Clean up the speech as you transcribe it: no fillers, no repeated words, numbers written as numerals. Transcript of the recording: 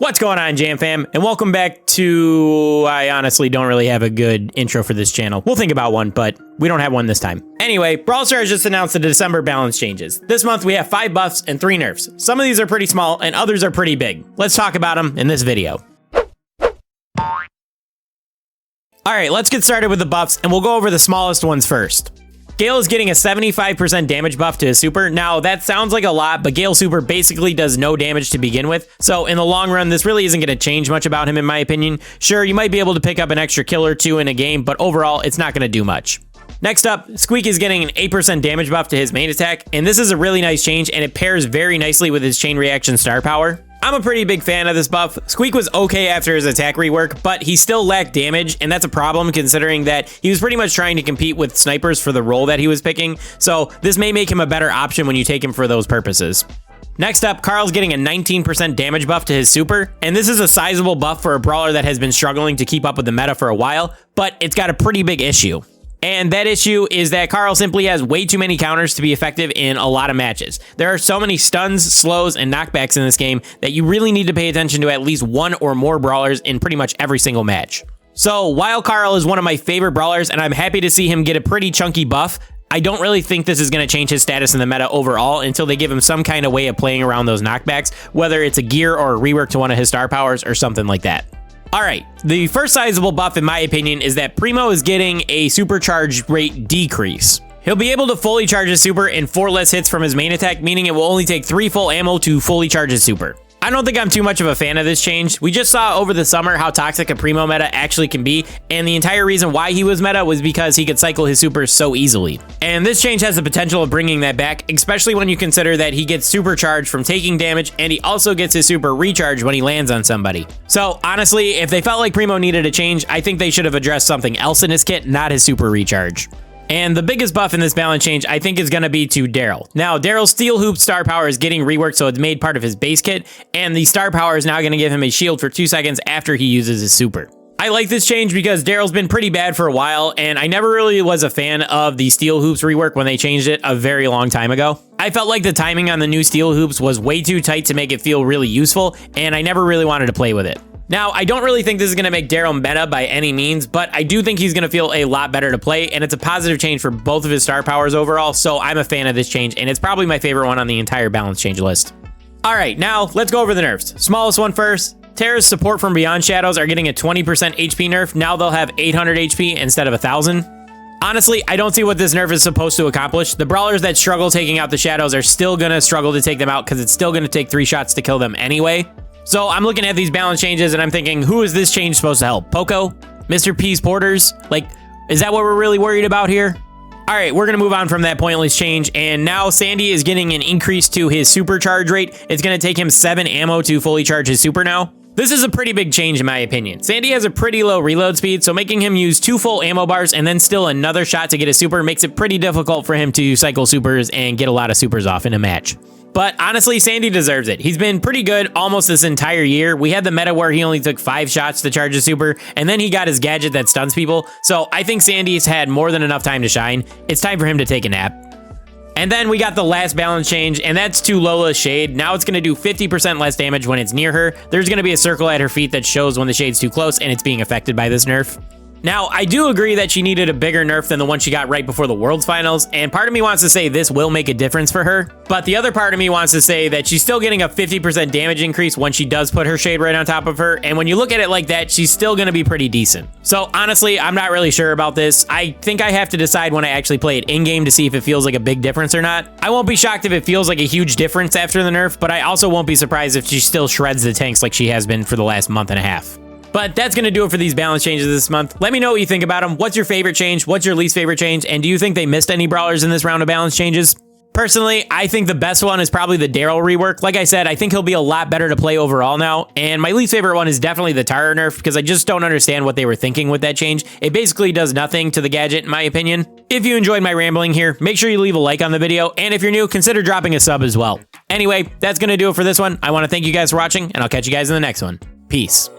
What's going on, Jam fam? And welcome back to... I honestly don't really have a good intro for this channel. We'll think about one, but we don't have one this time. Anyway, Brawl Stars just announced the December balance changes. This month we have 5 buffs and 3 nerfs. Some of these are pretty small and others are pretty big. Let's talk about them in this video. Alright, let's get started with the buffs and we'll go over the smallest ones first. Gale is getting a 75% damage buff to his super. Now, that sounds like a lot, but Gale's super basically does no damage to begin with. So in the long run, this really isn't going to change much about him, in my opinion. Sure, you might be able to pick up an extra kill or 2 in a game, but overall, it's not going to do much. Next up, Squeak is getting an 8% damage buff to his main attack, and this is a really nice change, and it pairs very nicely with his chain reaction star power. I'm a pretty big fan of this buff. Squeak was okay after his attack rework, but he still lacked damage, and that's a problem considering that he was pretty much trying to compete with snipers for the role that he was picking, so this may make him a better option when you take him for those purposes. Next up, Carl's getting a 19% damage buff to his super, and this is a sizable buff for a brawler that has been struggling to keep up with the meta for a while, but it's got a pretty big issue. And that issue is that Carl simply has way too many counters to be effective in a lot of matches. There are so many stuns, slows, and knockbacks in this game that you really need to pay attention to at least one or more brawlers in pretty much every single match. So while Carl is one of my favorite brawlers and I'm happy to see him get a pretty chunky buff, I don't really think this is going to change his status in the meta overall until they give him some kind of way of playing around those knockbacks, whether it's a gear or a rework to one of his star powers or something like that. Alright, the first sizable buff in my opinion is that Primo is getting a supercharge rate decrease. He'll be able to fully charge his super in 4 less hits from his main attack, meaning it will only take 3 full ammo to fully charge his super. I don't think I'm too much of a fan of this change. We just saw over the summer how toxic a Primo meta actually can be, and the entire reason why he was meta was because he could cycle his supers so easily. And this change has the potential of bringing that back, especially when you consider that he gets supercharged from taking damage, and he also gets his super recharged when he lands on somebody. So honestly, if they felt like Primo needed a change, I think they should have addressed something else in his kit, not his super recharge. And the biggest buff in this balance change, I think, is going to be to Darryl. Now, Darryl's Steel Hoop star power is getting reworked, so it's made part of his base kit, and the star power is now going to give him a shield for 2 seconds after he uses his super. I like this change because Darryl's been pretty bad for a while, and I never really was a fan of the Steel Hoops rework when they changed it a very long time ago. I felt like the timing on the new Steel Hoops was way too tight to make it feel really useful, and I never really wanted to play with it. Now, I don't really think this is going to make Darryl meta by any means, but I do think he's going to feel a lot better to play, and it's a positive change for both of his star powers overall, so I'm a fan of this change, and it's probably my favorite one on the entire balance change list. Alright, now let's go over the nerfs. Smallest one first. Terra's support from Beyond Shadows are getting a 20% HP nerf. Now they'll have 800 HP instead of 1000. Honestly, I don't see what this nerf is supposed to accomplish. The brawlers that struggle taking out the shadows are still going to struggle to take them out because it's still going to take 3 shots to kill them anyway. So I'm looking at these balance changes and I'm thinking, who is this change supposed to help? Poco? Mr. P's Porters? Like, is that what we're really worried about here? All right, we're going to move on from that pointless change. And now Sandy is getting an increase to his supercharge rate. It's going to take him 7 ammo to fully charge his super now. This is a pretty big change in my opinion. Sandy has a pretty low reload speed, so making him use 2 full ammo bars and then still another shot to get a super makes it pretty difficult for him to cycle supers and get a lot of supers off in a match. But honestly, Sandy deserves it. He's been pretty good almost this entire year. We had the meta where he only took 5 shots to charge a super, and then he got his gadget that stuns people. So I think Sandy's had more than enough time to shine. It's time for him to take a nap. And then we got the last balance change, and that's to Lola's Shade. Now it's going to do 50% less damage when it's near her. There's going to be a circle at her feet that shows when the shade's too close, and it's being affected by this nerf. Now, I do agree that she needed a bigger nerf than the one she got right before the Worlds Finals, and part of me wants to say this will make a difference for her, but the other part of me wants to say that she's still getting a 50% damage increase when she does put her shade right on top of her, and when you look at it like that, she's still going to be pretty decent. So honestly, I'm not really sure about this. I think I have to decide when I actually play it in-game to see if it feels like a big difference or not. I won't be shocked if it feels like a huge difference after the nerf, but I also won't be surprised if she still shreds the tanks like she has been for the last month and a half. But that's going to do it for these balance changes this month. Let me know what you think about them. What's your favorite change? What's your least favorite change? And do you think they missed any brawlers in this round of balance changes? Personally, I think the best one is probably the Darryl rework. Like I said, I think he'll be a lot better to play overall now. And my least favorite one is definitely the Tara nerf because I just don't understand what they were thinking with that change. It basically does nothing to the gadget, in my opinion. If you enjoyed my rambling here, make sure you leave a like on the video. And if you're new, consider dropping a sub as well. Anyway, that's going to do it for this one. I want to thank you guys for watching, and I'll catch you guys in the next one. Peace.